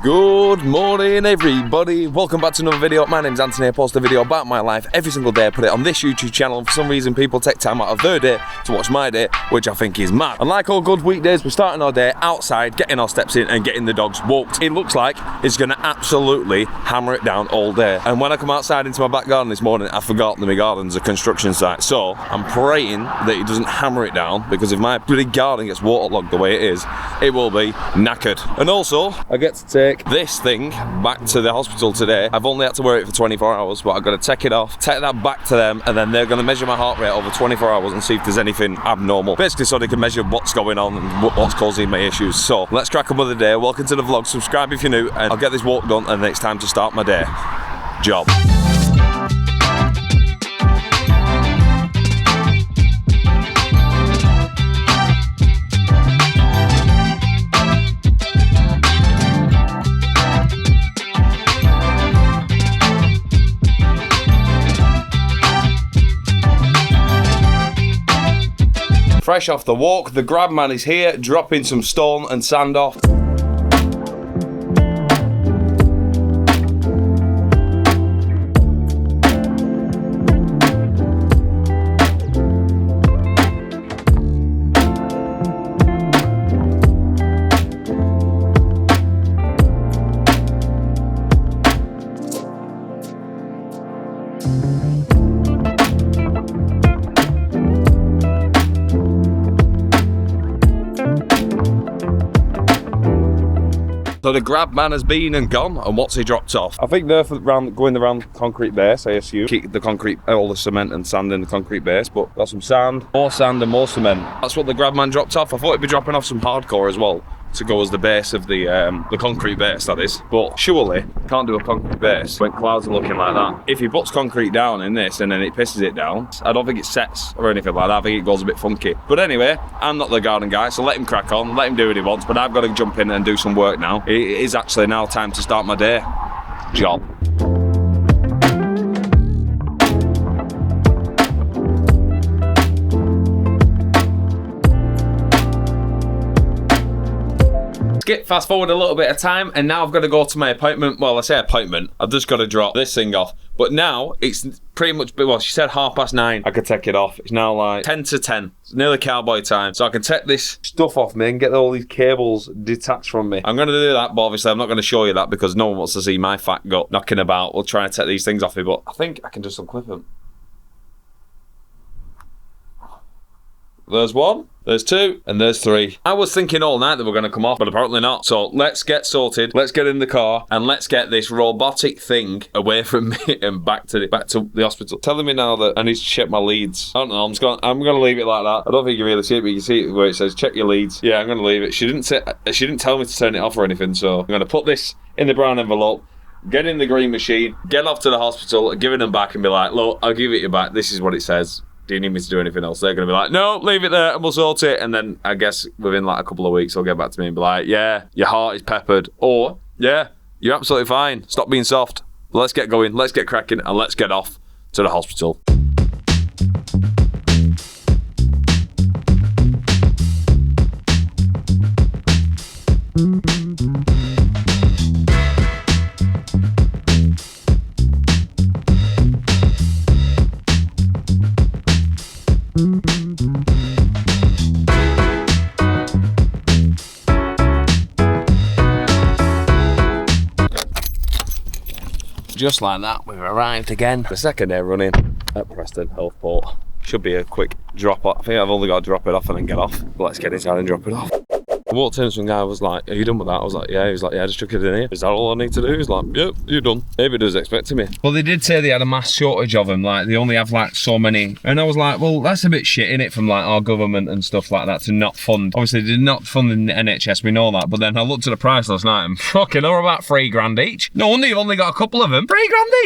Good morning everybody, welcome back to another video. My name's Anthony. I post a video about my life every single day. I put it on this YouTube channel and for some reason people take time out of their day to watch my day, which I think is mad. And like all good weekdays, we're starting our day outside, getting our steps in and getting the dogs walked. It looks like it's going to absolutely hammer it down all day. And when I come outside into my back garden this morning, I forgot that my garden's a construction site. So I'm praying that it doesn't hammer it down, because if my bloody garden gets waterlogged the way it is, it will be knackered. And also, I get to take this thing back to the hospital today. I've only had to wear it for 24 hours, but I've got to take it off, take that back to them, and then they're going to measure my heart rate over 24 hours and see if there's anything abnormal. Basically, so they can measure what's going on and what's causing my issues. So let's crack on with the day. Welcome to the vlog. Subscribe if you're new, and I'll get this walk done, and then it's time to start my day. Job. Fresh off the walk, the grab man is here, dropping some stone and sand off. So the grab man has been and gone, and what's he dropped off? I think they're going around concrete base, I assume. Keep the concrete, all the cement and sand in the concrete base, but got some sand, more sand and more cement. That's what the grab man dropped off. I thought he'd be dropping off some hardcore as well, to go as the base of the concrete base, that is. But surely can't do a concrete base when clouds are looking like that. If he puts concrete down in this and then it pisses it down, I don't think it sets or anything like that. I think it goes a bit funky. But anyway, I'm not the garden guy, so let him crack on, let him do what he wants, but I've got to jump in and do some work now. It is actually now time to start my day. Job. Fast forward a little bit of time, and now I've got to go to my appointment. Well, I say appointment, I've just got to drop this thing off. But now it's pretty much, well, she said 9:30 I could take it off. It's now like 10 to 10. It's nearly cowboy time. So I can take this stuff off me and get all these cables detached from me. I'm going to do that, but obviously I'm not going to show you that because no one wants to see my fat gut knocking about. We'll try and take these things off me, but I think I can just unclip them. There's one, there's two, and there's three. I was thinking all night that we're going to come off, but apparently not. So let's get sorted, let's get in the car, and let's get this robotic thing away from me and back to the hospital. Telling me now that I need to check my leads. I don't know, I'm going to leave it like that. I don't think you really see it, but you can see it where it says check your leads. Yeah, I'm going to leave it. She didn't tell me to turn it off or anything, so I'm going to put this in the brown envelope, get in the green machine, get off to the hospital, give it them back and be like, look, I'll give it you back. This is what it says. Do you need me to do anything else? They're going to be like, no, leave it there and we'll sort it. And then I guess within like a couple of weeks, they'll get back to me and be like, yeah, your heart is peppered. Or, yeah, you're absolutely fine. Stop being soft. Let's get going, let's get cracking, and let's get off to the hospital. Just like that, we've arrived again. The second day running at Preston Health Port. Should be a quick drop off. I think I've only got to drop it off and then get off. But let's get inside and drop it off. I walked in, some guy was like, are you done with that? I was like, yeah. He was like, yeah, I just took it in here. Is that all I need to do? He's like, yep, you're done. Maybe they was expecting me. Well, they did say they had a mass shortage of them. Like, they only have like so many. And I was like, well, that's a bit shit, innit, from like our government and stuff like that to not fund. Obviously, they did not fund the NHS, we know that. But then I looked at the price last night and fucking, they're about £3 each. No wonder you've only got a couple of them. £3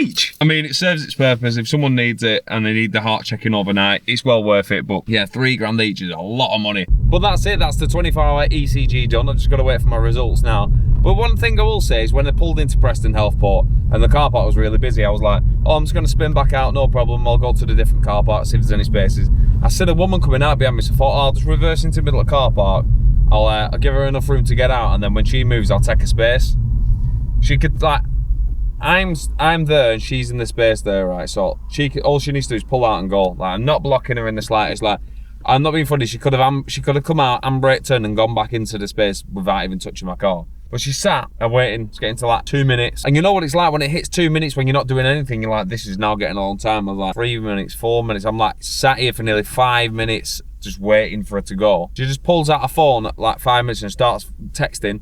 each. I mean, it serves its purpose. If someone needs it and they need the heart checking overnight, it's well worth it. But yeah, £3 each is a lot of money. But that's it. That's the 24-hour ECG done. I've just got to wait for my results now. But one thing I will say is when I pulled into Preston Health Port and the car park was really busy, I was like, oh, I'm just going to spin back out, no problem. I'll go to the different car park, see if there's any spaces. I said a woman coming out behind me, so I thought, oh, I'll just reverse into the middle of the car park. I'll give her enough room to get out, and then when she moves, I'll take a space. She could like, I'm there and she's in the space there, right? So all she needs to do is pull out and go. Like, I'm not blocking her in the slightest. Like, I'm not being funny. She could have come out, handbrake turned and gone back into the space without even touching my car. But she sat and waiting. It's getting to like 2 minutes. And you know what it's like when it hits 2 minutes when you're not doing anything. You're like, this is now getting a long time. I'm like 3 minutes, 4 minutes. I'm like sat here for nearly 5 minutes just waiting for her to go. She just pulls out her phone at like 5 minutes and starts texting.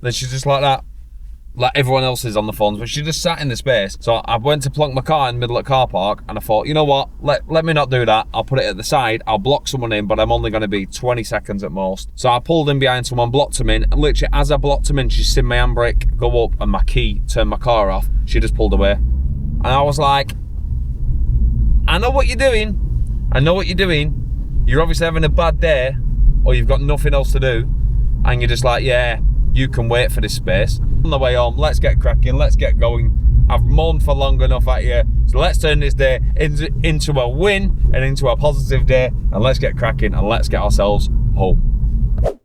Then she's just like that. Like everyone else is on the phones, but she just sat in the space. So I went to plonk my car in the middle of the car park and I thought, you know what, let me not do that. I'll put it at the side, I'll block someone in, but I'm only gonna be 20 seconds at most. So I pulled in behind someone, blocked him in, and literally as I blocked him in, she's seen my handbrake go up and my key turn my car off. She just pulled away. And I was like, I know what you're doing. I know what you're doing. You're obviously having a bad day or you've got nothing else to do. And you're just like, yeah, you can wait for this space. On the way home, let's get cracking, let's get going. I've moaned for long enough at you, so let's turn this day into a win and into a positive day, and let's get cracking and let's get ourselves home.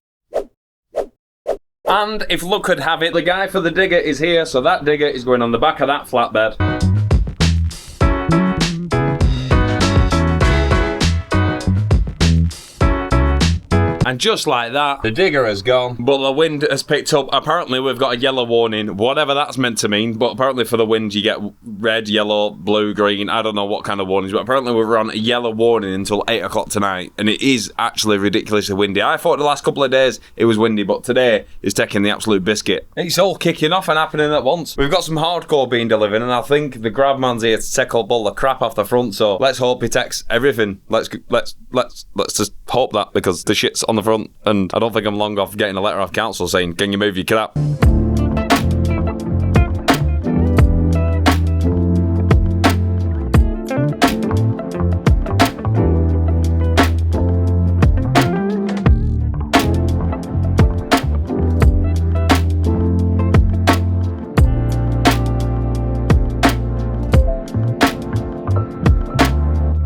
And if luck could have it, the guy for the digger is here, so that digger is going on the back of that flatbed. And just like that, the digger has gone, but the wind has picked up. Apparently, we've got a yellow warning, whatever that's meant to mean. But apparently for the wind, you get red, yellow, blue, green. I don't know what kind of warnings, but apparently we're on a yellow warning until 8 o'clock tonight. And it is actually ridiculously windy. I thought the last couple of days it was windy, but today it's taking the absolute biscuit. It's all kicking off and happening at once. We've got some hardcore being delivered, and I think the grab man's here to take all the crap off the front. So let's hope he takes everything. Let's just hope that, because the shit's on the front, and I don't think I'm long off getting a letter off council saying, can you move your crap?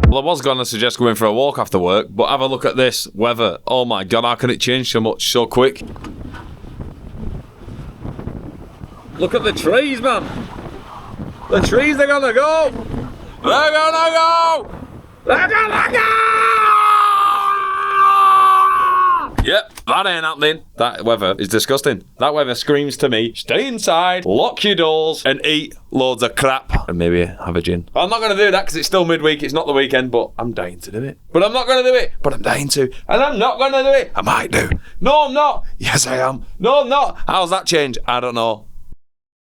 Well, I was going to suggest going for a walk after work, but have a look at this weather. Oh my God, how can it change so much so quick? Look at the trees, man. The trees are gonna go. They're gonna go. They're gonna go. Yep, that ain't happening. That weather is disgusting. That weather screams to me, stay inside, lock your doors, and eat loads of crap. And maybe have a gin. I'm not going to do that because it's still midweek, it's not the weekend, but I'm dying to do it. But I'm not going to do it, but I'm dying to. And I'm not going to do it. I might do. No, I'm not. Yes, I am. No, I'm not. How's that change? I don't know.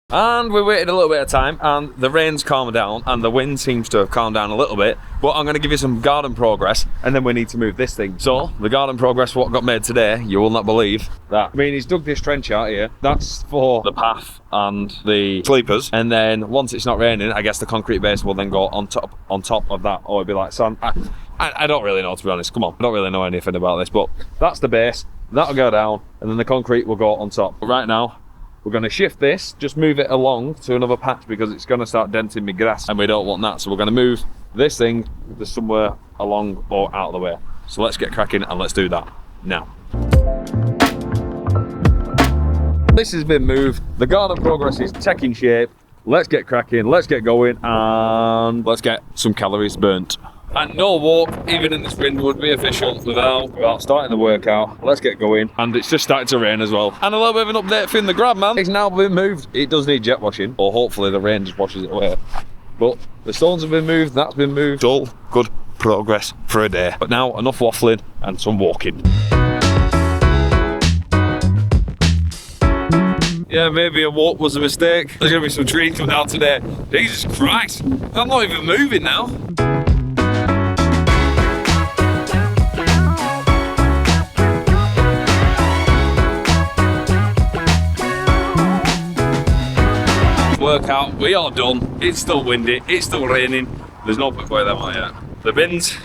And we waited a little bit of time, and the rain's calmed down, and the wind seems to have calmed down a little bit. But I'm going to give you some garden progress, and then we need to move this thing. So, the garden progress, what got made today, you will not believe that. I mean, he's dug this trench out here. That's for the path and the sleepers. And then, once it's not raining, I guess the concrete base will then go on top of that, or it'll be like sand. I don't really know, to be honest. Come on, I don't really know anything about this, but that's the base. That'll go down, and then the concrete will go on top. But right now, we're going to shift this, just move it along to another patch because it's going to start denting my grass and we don't want that. So we're going to move this thing to somewhere along or out of the way. So let's get cracking and let's do that now. This has been moved. The garden progress is taking shape. Let's get cracking, let's get going, and let's get some calories burnt. And no walk, even in this wind, would be official without starting the workout. Let's get going. And it's just started to rain as well. And a little bit of an update from the grab man. It's now been moved. It does need jet washing, or hopefully the rain just washes it away. But the stones have been moved, that's been moved. All good progress for a day. But now enough waffling and some walking. Yeah, maybe a walk was a mistake. There's gonna be some trees coming out today. Jesus Christ, I'm not even moving now. Workout, we are done. It's still windy, it's still raining. There's no point going them out yet. The bins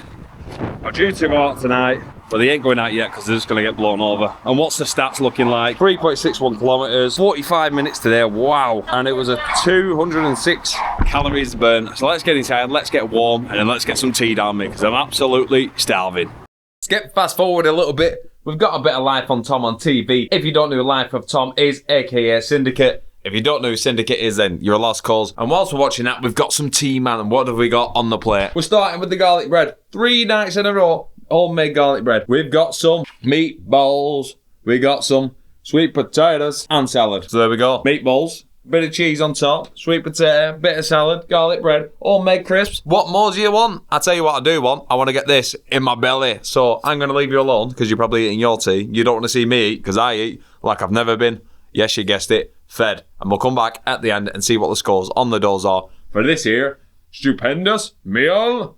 are due to go out tonight, but they ain't going out yet because they're just going to get blown over. And what's the stats looking like? 3.61 kilometers, 45 minutes today, wow. And it was a 206 calories burn. So let's get inside, let's get warm, and then let's get some tea down me because I'm absolutely starving. Skip fast forward a little bit. We've got a bit of Life on Tom on TV. If you don't know who Life of Tom is, aka Syndicate, If you don't know who Syndicate is, then you're a lost cause. And whilst we're watching that, we've got some tea, man. And what have we got on the plate? We're starting with the garlic bread. 3 nights in a row, homemade garlic bread. We've got some meatballs. We got some sweet potatoes and salad. So there we go. Meatballs, bit of cheese on top, sweet potato, bit of salad, garlic bread, homemade crisps. What more do you want? I'll tell you what I do want. I want to get this in my belly. So I'm going to leave you alone because you're probably eating your tea. You don't want to see me eat because I eat like I've never been. Yes, you guessed it. Fed. And we'll come back at the end and see what the scores on the doors are for this here stupendous meal.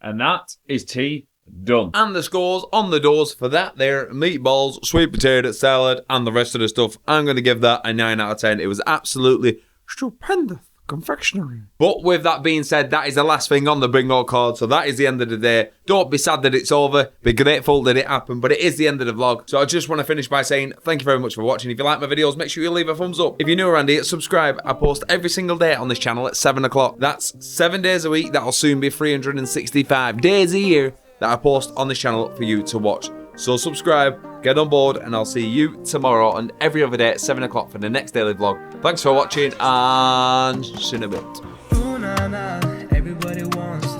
And that is tea done. And the scores on the doors for that there meatballs, sweet potato salad, and the rest of the stuff. I'm going to give that a 9 out of 10. It was absolutely stupendous confectionery. But with that being said, that is the last thing on the bingo card. So that is the end of the day. Don't be sad that it's over. Be grateful that it happened. But it is the end of the vlog. So I just want to finish by saying thank you very much for watching. If you like my videos, make sure you leave a thumbs up. If you're new around here, subscribe. I post every single day on this channel at 7 o'clock. That's 7 days a week. That'll soon be 365 days a year that I post on this channel for you to watch. So subscribe, get on board, and I'll see you tomorrow and every other day at 7 o'clock for the next daily vlog. Thanks for watching, and see you in a bit. Ooh, nah, nah, everybody wants